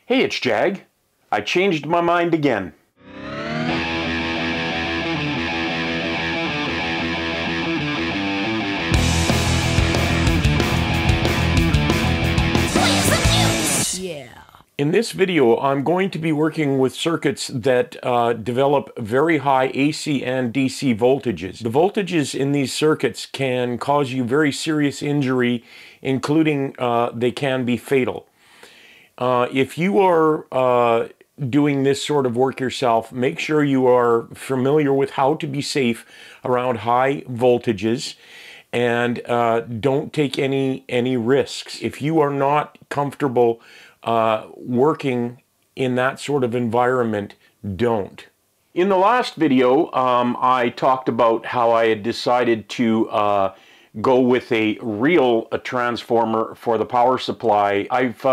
Hey, it's Jag. I changed my mind again. In this video, I'm going to be working with circuits that develop very high AC and DC voltages. The voltages in these circuits can cause you very serious injury, including they can be fatal. If you are doing this sort of work yourself, make sure you are familiar with how to be safe around high voltages, and don't take any risks. If you are not comfortable working in that sort of environment, don't. In the last video, I talked about how I had decided to go with a real transformer for the power supply. I've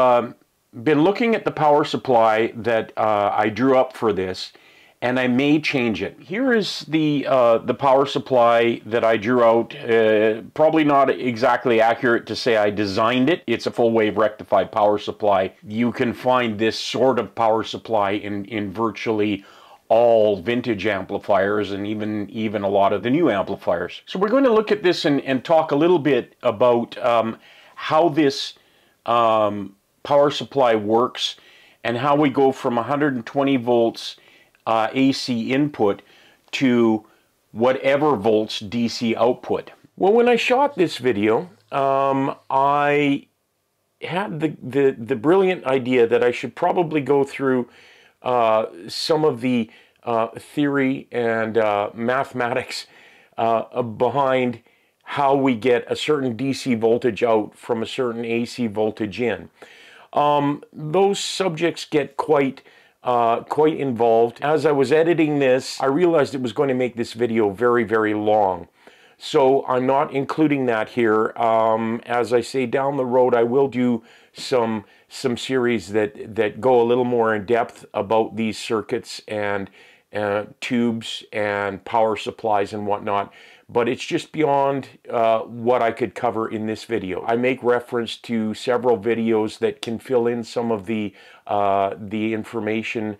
been looking at the power supply that I drew up for this, and I may change it. Here is the power supply that I drew out. Probably not exactly accurate to say I designed it. It's a full wave rectified power supply. You can find this sort of power supply in virtually all vintage amplifiers, and even a lot of the new amplifiers. So we're going to look at this and talk a little bit about how this power supply works and how we go from 120 volts AC input to whatever volts DC output. Well, when I shot this video, I had the brilliant idea that I should probably go through some of the theory and mathematics behind how we get a certain DC voltage out from a certain AC voltage in. Those subjects get quite involved. As I was editing this, I realized it was going to make this video very, very long. So I'm not including that here. As I say, down the road, I will do some series that go a little more in depth about these circuits and tubes and power supplies and whatnot. But it's just beyond what I could cover in this video. I make reference to several videos that can fill in some of the information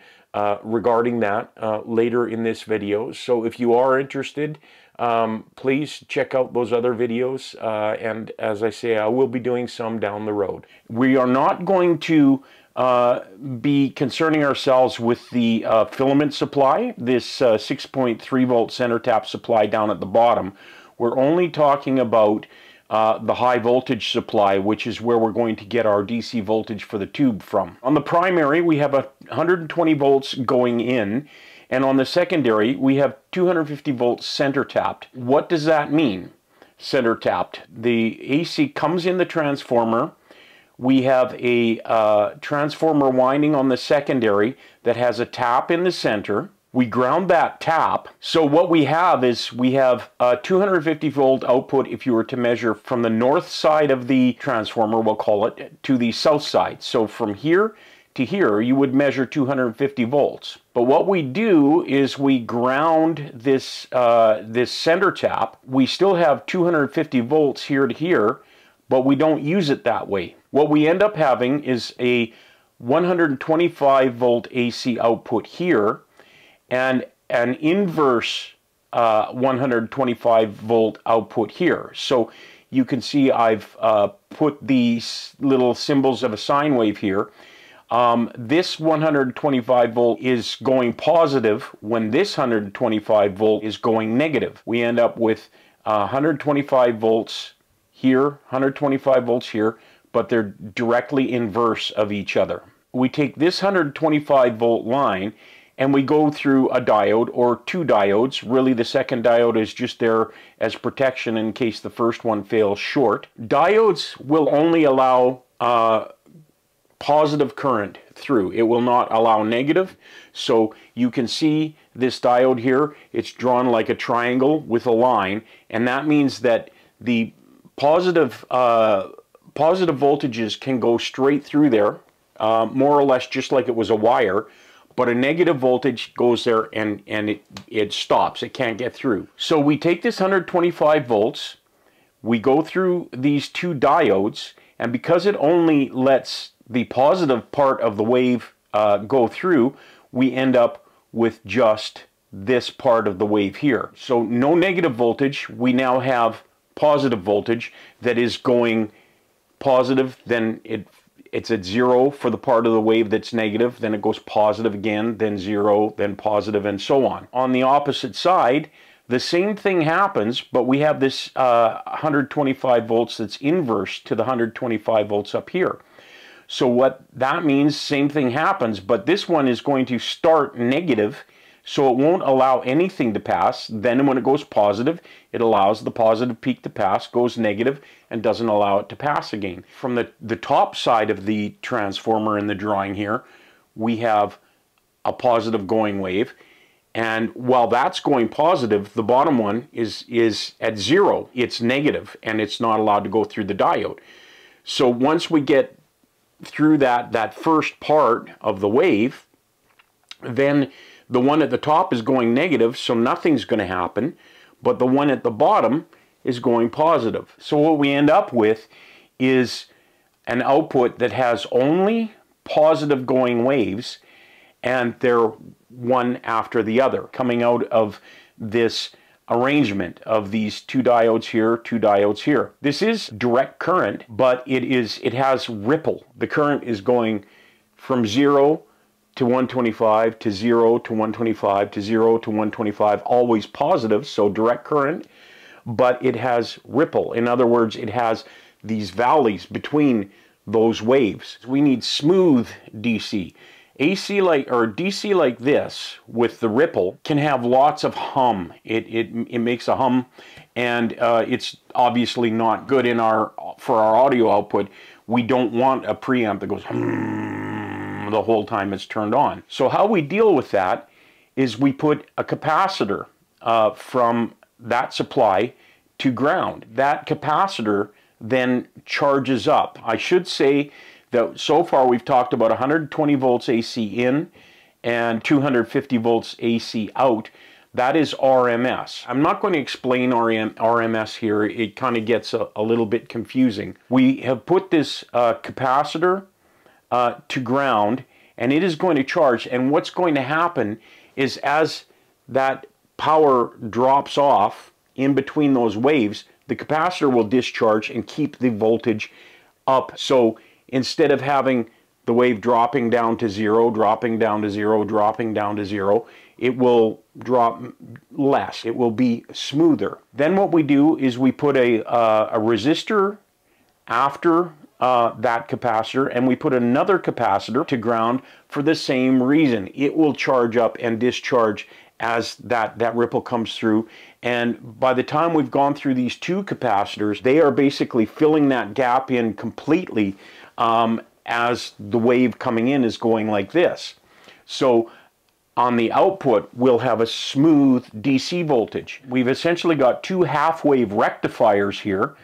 regarding that later in this video. So if you are interested, please check out those other videos. And as I say, I will be doing some down the road. We are not going to be concerning ourselves with the filament supply, this 6.3 volt center tap supply down at the bottom. We're only talking about the high voltage supply, which is where we're going to get our DC voltage for the tube from. On the primary, we have 120 volts going in, and on the secondary, we have 250 volts center tapped. What does that mean, center tapped? The AC comes in the transformer. We have a transformer winding on the secondary that has a tap in the center. We ground that tap. So what we have is we have a 250 volt output if you were to measure from the north side of the transformer, we'll call it, to the south side. So from here to here, you would measure 250 volts. But what we do is we ground this, this center tap. We still have 250 volts here to here, but we don't use it that way. What we end up having is a 125 volt AC output here and an inverse 125 volt output here. So you can see I've put these little symbols of a sine wave here. This 125 volt is going positive when this 125 volt is going negative. We end up with 125 volts here, 125 volts here, but they're directly inverse of each other. We take this 125 volt line and we go through a diode or two diodes. Really, the second diode is just there as protection in case the first one fails short. Diodes will only allow positive current through. It will not allow negative. So you can see this diode here. It's drawn like a triangle with a line, and that means that the positive voltages can go straight through there, more or less just like it was a wire, but a negative voltage goes there and it stops. It can't get through. So we take this 125 volts, we go through these two diodes, and because it only lets the positive part of the wave go through, we end up with just this part of the wave here. So no negative voltage, we now have positive voltage that is going positive, then it's at zero for the part of the wave that's negative, then it goes positive again, then zero, then positive, and so on. On the opposite side, the same thing happens, but we have this 125 volts that's inverse to the 125 volts up here. So what that means, same thing happens, but this one is going to start negative, so it won't allow anything to pass. Then when it goes positive, it allows the positive peak to pass, goes negative, and doesn't allow it to pass again. From the top side of the transformer in the drawing here, we have a positive going wave. And while that's going positive, the bottom one is at zero. It's negative, and it's not allowed to go through the diode. So once we get through that first part of the wave, then the one at the top is going negative, so nothing's going to happen, but the one at the bottom is going positive. So what we end up with is an output that has only positive going waves, and they're one after the other, coming out of this arrangement of these two diodes here, two diodes here. This is direct current, but it has ripple. The current is going from 0 to 125 to 0 to 125 to 0 to 125, always positive, so direct current, but it has ripple. In other words, it has these valleys between those waves. We need smooth DC. AC or DC like this with the ripple can have lots of hum. It makes a hum, and it's obviously not good for our audio output. We don't want a preamp that goes hum the whole time it's turned on. So how we deal with that is we put a capacitor from that supply to ground. That capacitor then charges up. I should say that so far we've talked about 120 volts AC in and 250 volts AC out. That is RMS. I'm not going to explain RMS here. It kind of gets a little bit confusing. We have put this capacitor to ground, and it is going to charge, and what's going to happen is as that power drops off in between those waves, the capacitor will discharge and keep the voltage up. So instead of having the wave dropping down to 0, dropping down to 0, dropping down to 0, it will drop less. It will be smoother. Then what we do is we put a resistor after that capacitor, and we put another capacitor to ground for the same reason. It will charge up and discharge as that ripple comes through, and by the time we've gone through these two capacitors, they are basically filling that gap in completely as the wave coming in is going like this. So on the output, we'll have a smooth DC voltage. We've essentially got two half-wave rectifiers here.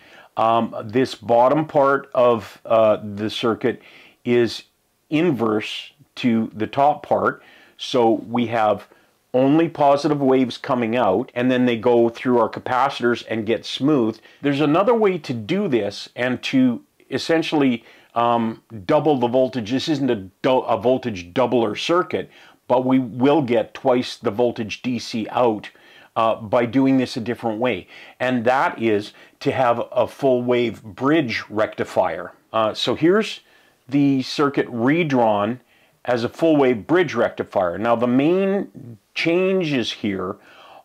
This bottom part of the circuit is inverse to the top part, so we have only positive waves coming out, and then they go through our capacitors and get smoothed. There's another way to do this and to essentially double the voltage. This isn't a voltage doubler circuit, but we will get twice the voltage DC out by doing this a different way, and that is to have a full wave bridge rectifier. So here's the circuit redrawn as a full wave bridge rectifier. Now the main changes here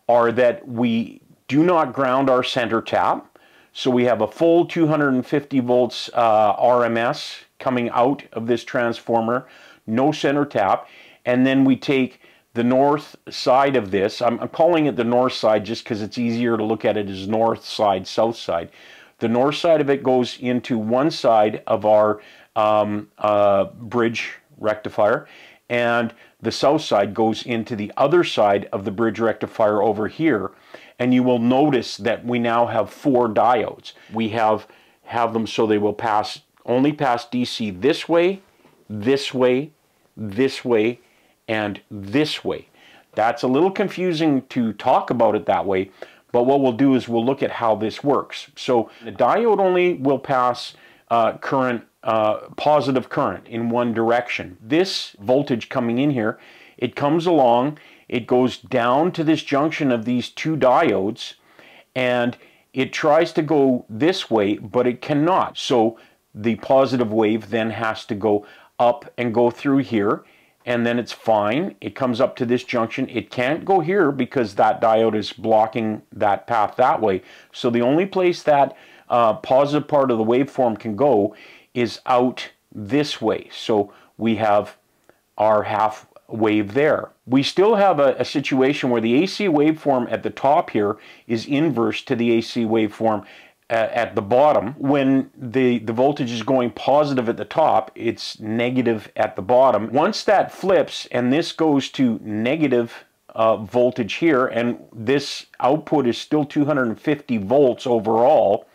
are that we do not ground our center tap, so we have a full 250 volts RMS coming out of this transformer, no center tap, and then we take the north side of this. I'm calling it the north side just because it's easier to look at it as north side, south side. The north side of it goes into one side of our bridge rectifier, and the south side goes into the other side of the bridge rectifier over here. And you will notice that we now have 4 diodes. We have them so they will only pass DC this way, this way, this way, and this way. That's a little confusing to talk about it that way, but what we'll do is we'll look at how this works. So the diode only will pass current positive current in one direction. This voltage coming in here, it comes along, it goes down to this junction of these two diodes, and it tries to go this way, but it cannot. So the positive wave then has to go up and go through here, and then it's fine. It comes up to this junction. It can't go here because that diode is blocking that path that way. So the only place that positive part of the waveform can go is out this way. So we have our half wave there. We still have a situation where the AC waveform at the top here is inverse to the AC waveform at the bottom. When the voltage is going positive at the top, it's negative at the bottom. Once that flips and this goes to negative voltage here, and this output is still 250 volts overall,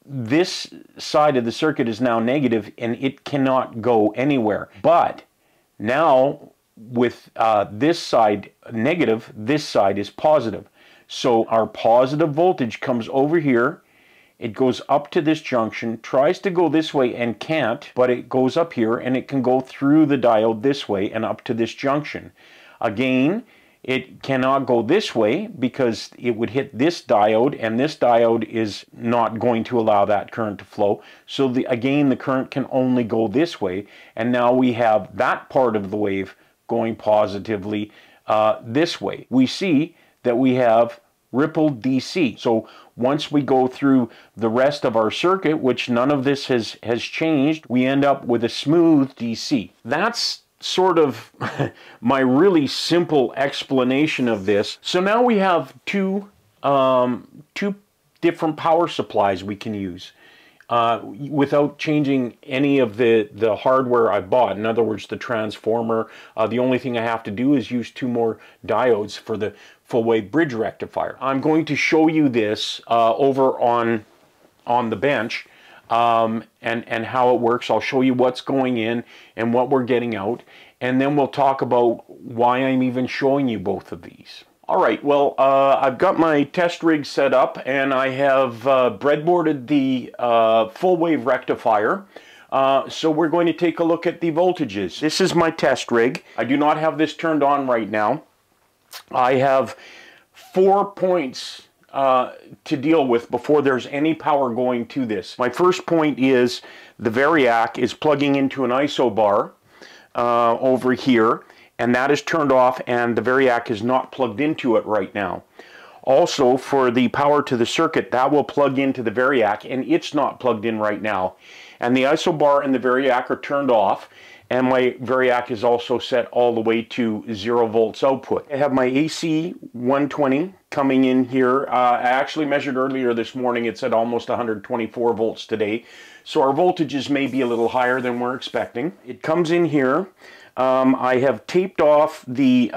this side of the circuit is now negative and it cannot go anywhere. But now with this side negative, this side is positive. So our positive voltage comes over here, it goes up to this junction, tries to go this way and can't, but it goes up here and it can go through the diode this way and up to this junction. Again, it cannot go this way because it would hit this diode, and this diode is not going to allow that current to flow. So again, the current can only go this way, and now we have that part of the wave going positively this way. We see that we have rippled DC. So once we go through the rest of our circuit, which none of this has changed, we end up with a smooth DC. That's sort of my really simple explanation of this. So now we have two different power supplies we can use without changing any of the hardware I bought. In other words, the transformer. The only thing I have to do is use two more diodes for the full wave bridge rectifier. I'm going to show you this over on the bench. And how it works. I'll show you what's going in and what we're getting out, and then we'll talk about why I'm even showing you both of these. All right, well, I've got my test rig set up, and I have breadboarded the full wave rectifier. So we're going to take a look at the voltages. This is my test rig. I do not have this turned on right now. I have 4 points to deal with before there's any power going to this. My first point is the variac is plugging into an isobar over here, and that is turned off, and the variac is not plugged into it right now. Also, for the power to the circuit, that will plug into the variac, and it's not plugged in right now. And the isobar and the variac are turned off, and my variac is also set all the way to 0 volts output. I have my AC 120 coming in here. I actually measured earlier this morning. It's at almost 124 volts today. So our voltages may be a little higher than we're expecting. It comes in here. I have taped off the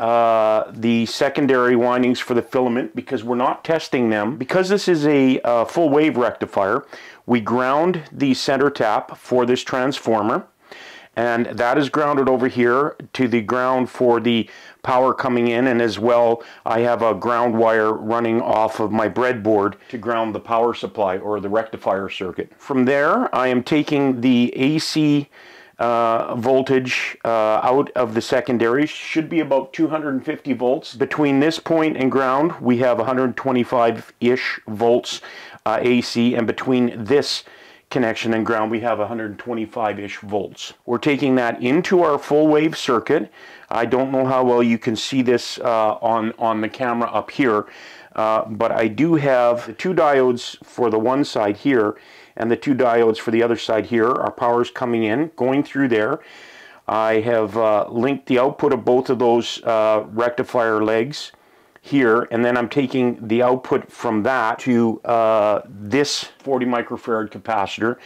secondary windings for the filament because we're not testing them. Because this is a full wave rectifier, we ground the center tap for this transformer, and that is grounded over here to the ground for the power coming in, and as well I have a ground wire running off of my breadboard to ground the power supply or the rectifier circuit. From there I am taking the AC voltage out of the secondary. Should be about 250 volts. Between this point and ground we have 125-ish volts AC, and between this connection and ground we have 125-ish volts. We're taking that into our full wave circuit. I don't know how well you can see this on the camera up here, but I do have the two diodes for the one side here and the two diodes for the other side here. Our power's coming in, going through there. I have linked the output of both of those rectifier legs here, and then I'm taking the output from that to this 40 microfarad capacitor.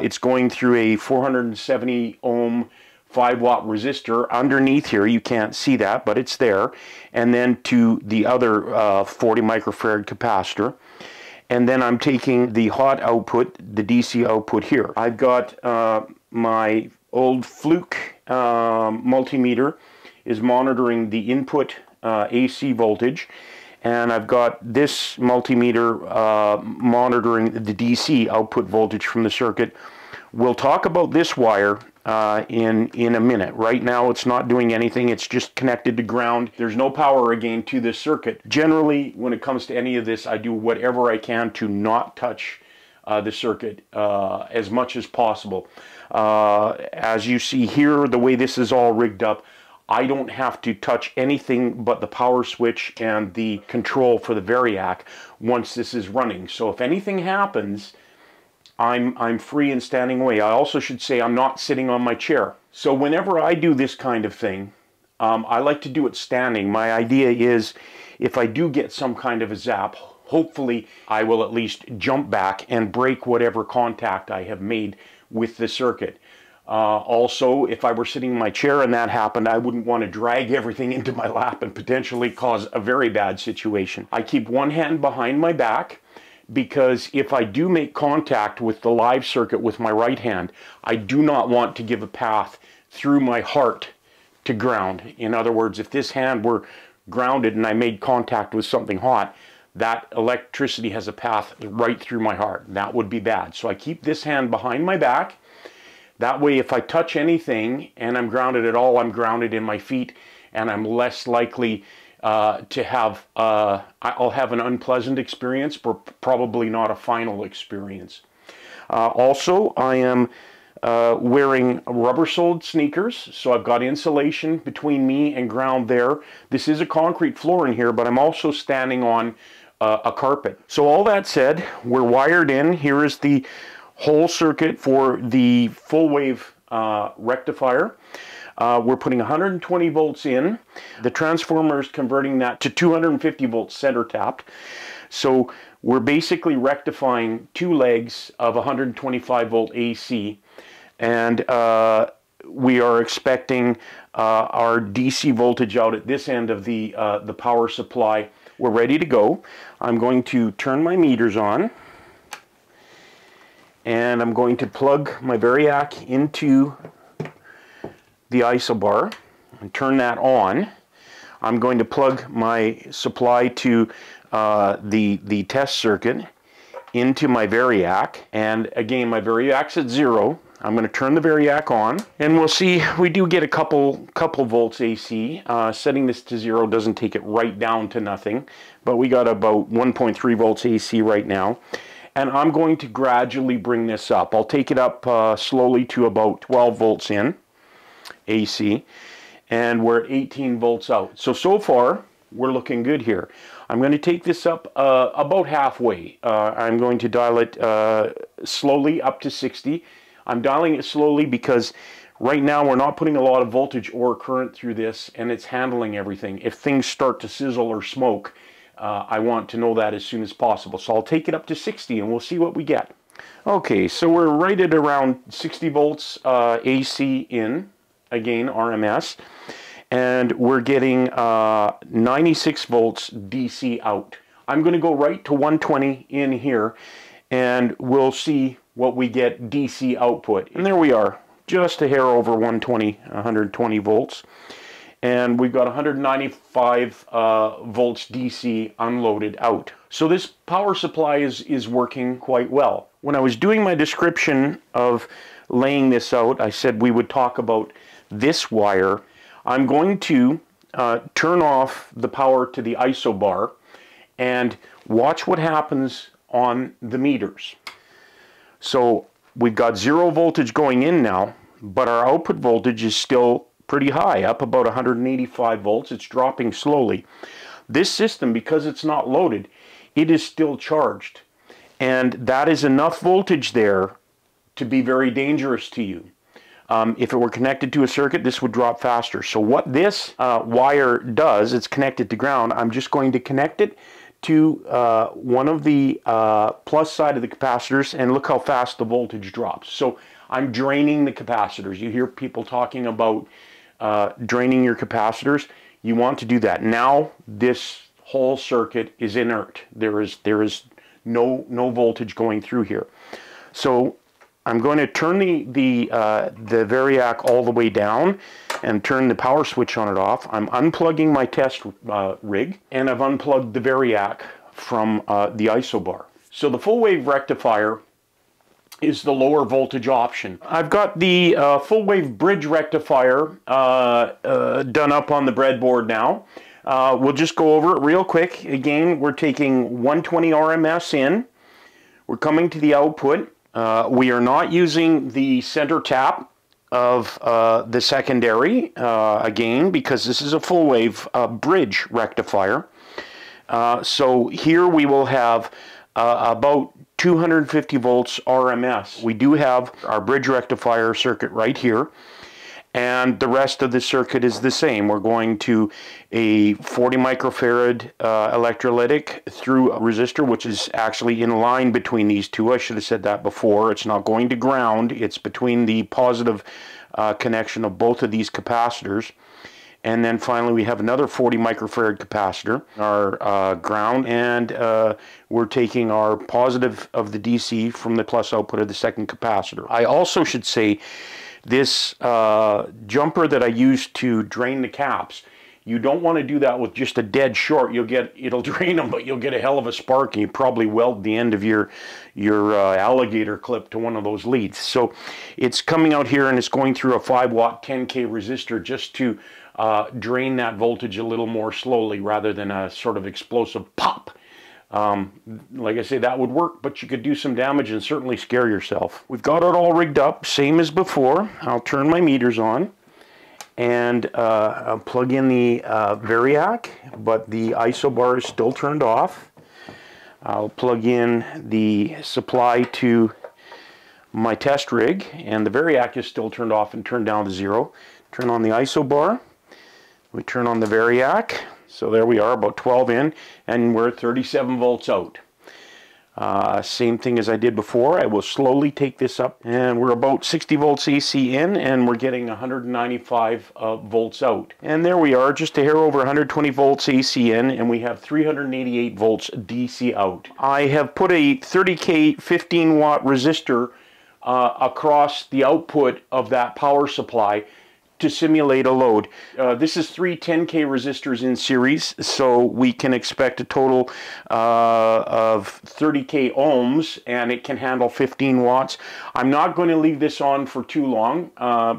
It's going through a 470 ohm 5 watt resistor underneath here. You can't see that, but it's there. And then to the other 40 microfarad capacitor. And then I'm taking the hot output, the DC output here. I've got my old Fluke multimeter is monitoring the input AC voltage, and I've got this multimeter monitoring the DC output voltage from the circuit. We'll talk about this wire in a minute. Right now it's not doing anything, it's just connected to ground. There's no power again to this circuit. Generally, when it comes to any of this, I do whatever I can to not touch the circuit as much as possible. As you see here, the way this is all rigged up, I don't have to touch anything but the power switch and the control for the variac once this is running. So if anything happens, I'm free and standing away. I also should say I'm not sitting on my chair. So whenever I do this kind of thing, I like to do it standing. My idea is if I do get some kind of a zap, hopefully I will at least jump back and break whatever contact I have made with the circuit. Also, if I were sitting in my chair and that happened, I wouldn't want to drag everything into my lap and potentially cause a very bad situation. I keep one hand behind my back because if I do make contact with the live circuit with my right hand, I do not want to give a path through my heart to ground. In other words, if this hand were grounded and I made contact with something hot, that electricity has a path right through my heart. That would be bad. So I keep this hand behind my back. That way, if I touch anything and I'm grounded at all, I'm grounded in my feet, and I'm less likely to have, I'll have an unpleasant experience, but probably not a final experience. Also, I am wearing rubber-soled sneakers, so I've got insulation between me and ground there. This is a concrete floor in here, but I'm also standing on a carpet. So all that said, we're wired in. Here is the whole circuit for the full wave rectifier. We're putting 120 volts in. The transformer is converting that to 250 volts center tapped. So we're basically rectifying two legs of 125 volt AC, and we are expecting our DC voltage out at this end of the power supply. We're ready to go. I'm going to turn my meters on, and I'm going to plug my variac into the isobar and turn that on. I'm going to plug my supply to the test circuit into my variac, and again my variac's at 0. I'm going to turn the variac on, and we'll see. We do get a couple volts AC. Setting this to 0 doesn't take it right down to nothing, but we got about 1.3 volts AC right now. And I'm going to gradually bring this up. I'll take it up slowly to about 12 volts in AC, and we're at 18 volts out. So far, we're looking good here. I'm going to take this up about halfway. I'm going to dial it slowly up to 60. I'm dialing it slowly because right now we're not putting a lot of voltage or current through this, and it's handling everything. If things start to sizzle or smoke, I want to know that as soon as possible. So I'll take it up to 60 and we'll see what we get. Okay, so we're right at around 60 volts AC in, again RMS, and we're getting 96 volts DC out. I'm going to go right to 120 in here, and we'll see what we get DC output. And there we are, just a hair over 120 volts. And we've got 195 volts DC unloaded out. So this power supply is working quite well. When I was doing my description of laying this out, I said we would talk about this wire. I'm going to turn off the power to the isobar and watch what happens on the meters. So we've got 0 voltage going in now, but our output voltage is still pretty high, up about 185 volts. It's dropping slowly. This system, because it's not loaded, it is still charged, and that is enough voltage there to be very dangerous to you. If it were connected to a circuit, this would drop faster. So what this wire does, it's connected to ground. I'm just going to connect it to one of the plus side of the capacitors, and look how fast the voltage drops. So I'm draining the capacitors. You hear people talking about draining your capacitors. You want to do that. Now this whole circuit is inert. There is no voltage going through here. So I'm going to turn the variac all the way down and turn the power switch on and off. I'm unplugging my test rig, and I've unplugged the variac from the isobar. So the full wave rectifier is the lower voltage option. I've got the full wave bridge rectifier done up on the breadboard now. We'll just go over it real quick. Again, we're taking 120 RMS in. We're coming to the output. We are not using the center tap of the secondary, again, because this is a full wave bridge rectifier. So here we will have about 250 volts RMS. We do have our bridge rectifier circuit right here, and the rest of the circuit is the same. We're going to a 40 microfarad electrolytic through a resistor, which is actually in line between these two. I should have said that before. It's not going to ground. It's between the positive connection of both of these capacitors. And then finally we have another 40 microfarad capacitor, our ground, and we're taking our positive of the DC from the plus output of the second capacitor. I also should say this jumper that I used to drain the caps, you don't want to do that with just a dead short. It'll drain them, but you'll get a hell of a spark, and you probably weld the end of your alligator clip to one of those leads. So it's coming out here and it's going through a 5-watt 10K resistor just to drain that voltage a little more slowly rather than a sort of explosive pop. Like I say, that would work, but you could do some damage and certainly scare yourself. We've got it all rigged up, same as before. I'll turn my meters on and I'll plug in the variac, but the ISO bar is still turned off. I'll plug in the supply to my test rig, and the variac is still turned off and turned down to 0. Turn on the ISO bar. We turn on the variac, so there we are, about 12 in, and we're at 37 volts out. Same thing as I did before. I will slowly take this up, and we're about 60 volts AC in, and we're getting 195 volts out. And there we are, just a hair over 120 volts AC in, and we have 388 volts DC out. I have put a 30K 15-watt resistor across the output of that power supply to simulate a load. This is 3 10K resistors in series, so we can expect a total of 30K ohms, and it can handle 15 watts. I'm not going to leave this on for too long,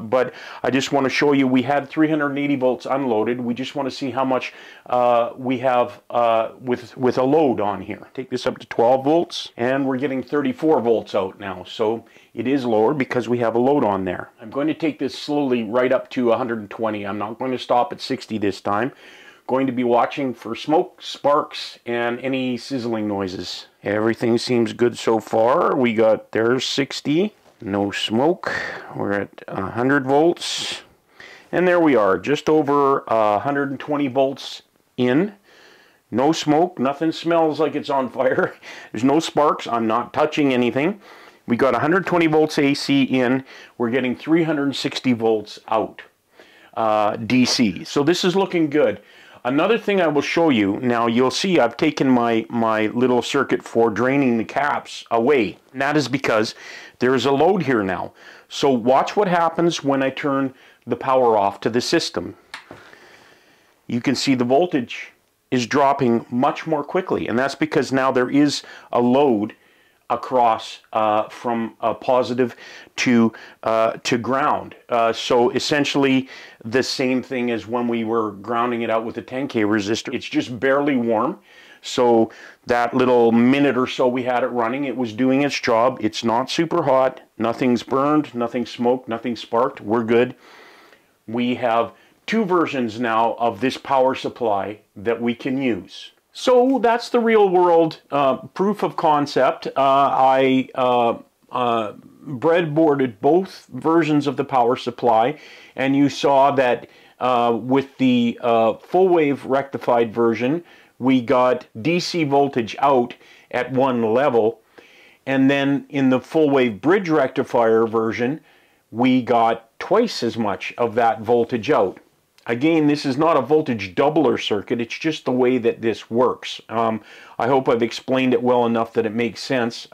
but I just want to show you we had 380 volts unloaded. We just want to see how much we have with a load on here. Take this up to 12 volts, and we're getting 34 volts out now, so it is lower because we have a load on there. I'm going to take this slowly right up to 120. I'm not going to stop at 60 this time. Going to be watching for smoke, sparks, and any sizzling noises. Everything seems good so far. We got there's 60, no smoke. We're at 100 volts. And there we are, just over 120 volts in. No smoke, nothing smells like it's on fire. There's no sparks, I'm not touching anything. We got 120 volts AC in, we're getting 360 volts out DC. So this is looking good. Another thing I will show you, now you'll see I've taken my little circuit for draining the caps away. And that is because there is a load here now. So watch what happens when I turn the power off to the system. You can see the voltage is dropping much more quickly, and that's because now there is a load across from positive to ground. So essentially the same thing as when we were grounding it out with a 10K resistor. It's just barely warm. So that little minute or so we had it running, it was doing its job. It's not super hot. Nothing's burned, nothing smoked, nothing sparked. We're good. We have 2 versions now of this power supply that we can use. So that's the real world proof of concept. I breadboarded both versions of the power supply, and you saw that with the full wave rectified version, we got DC voltage out at 1 level, and then in the full wave bridge rectifier version, we got twice as much of that voltage out. Again, this is not a voltage doubler circuit, it's just the way that this works. I hope I've explained it well enough that it makes sense.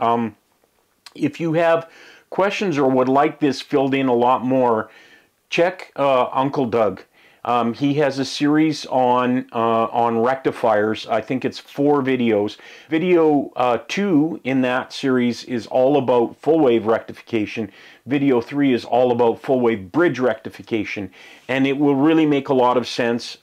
If you have questions or would like this filled in a lot more, check Uncle Doug. He has a series on rectifiers. I think it's 4 videos. Video 2 in that series is all about full wave rectification. Video 3 is all about full wave bridge rectification, and it will really make a lot of sense.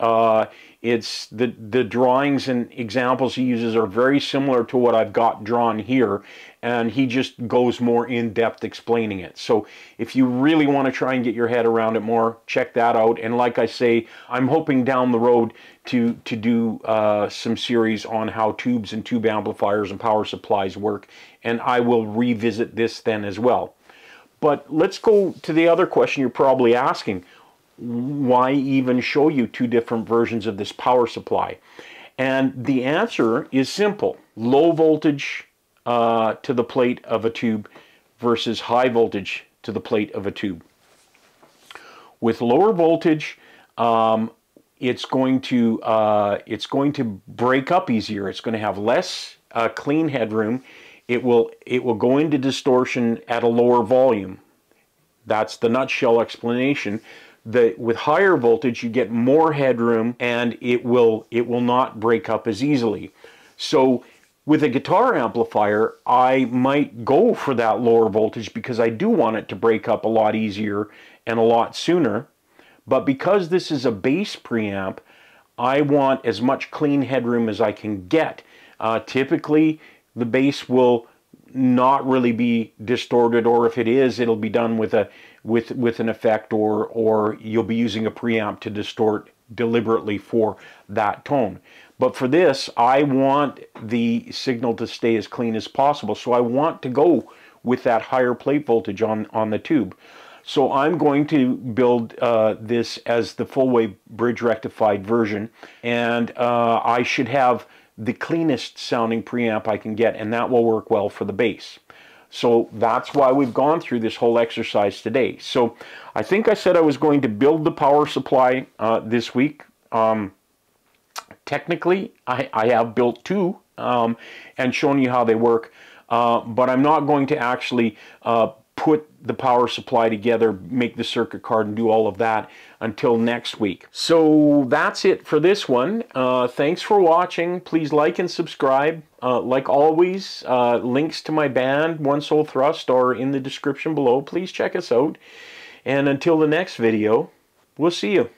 It's the drawings and examples he uses are very similar to what I've got drawn here, and he just goes more in depth explaining it. So if you really want to try and get your head around it more, check that out. And like I say, I'm hoping down the road to do some series on how tubes and tube amplifiers and power supplies work, and I will revisit this then as well. But let's go to the other question you're probably asking. Why even show you 2 different versions of this power supply? And the answer is simple. Low voltage to the plate of a tube versus high voltage to the plate of a tube. With lower voltage, it's going to break up easier. It's going to have less clean headroom. It will go into distortion at a lower volume. That's the nutshell explanation. With higher voltage, you get more headroom, and it will not break up as easily. So with a guitar amplifier, I might go for that lower voltage because I do want it to break up a lot easier and a lot sooner. But because this is a bass preamp, I want as much clean headroom as I can get. Typically, the bass will not really be distorted, or if it is, it'll be done with an effect, or you'll be using a preamp to distort deliberately for that tone. But for this, I want the signal to stay as clean as possible, so I want to go with that higher plate voltage on the tube. So I'm going to build this as the full wave bridge rectified version, and I should have the cleanest sounding preamp I can get, and that will work well for the bass. So that's why we've gone through this whole exercise today. So I think I said I was going to build the power supply this week. Technically, I have built 2 and shown you how they work, but I'm not going to actually put the power supply together, make the circuit card, and do all of that until next week. So that's it for this one. Thanks for watching. Please like and subscribe. Like always, links to my band, One Soul Thrust, are in the description below. Please check us out. And until the next video, we'll see you.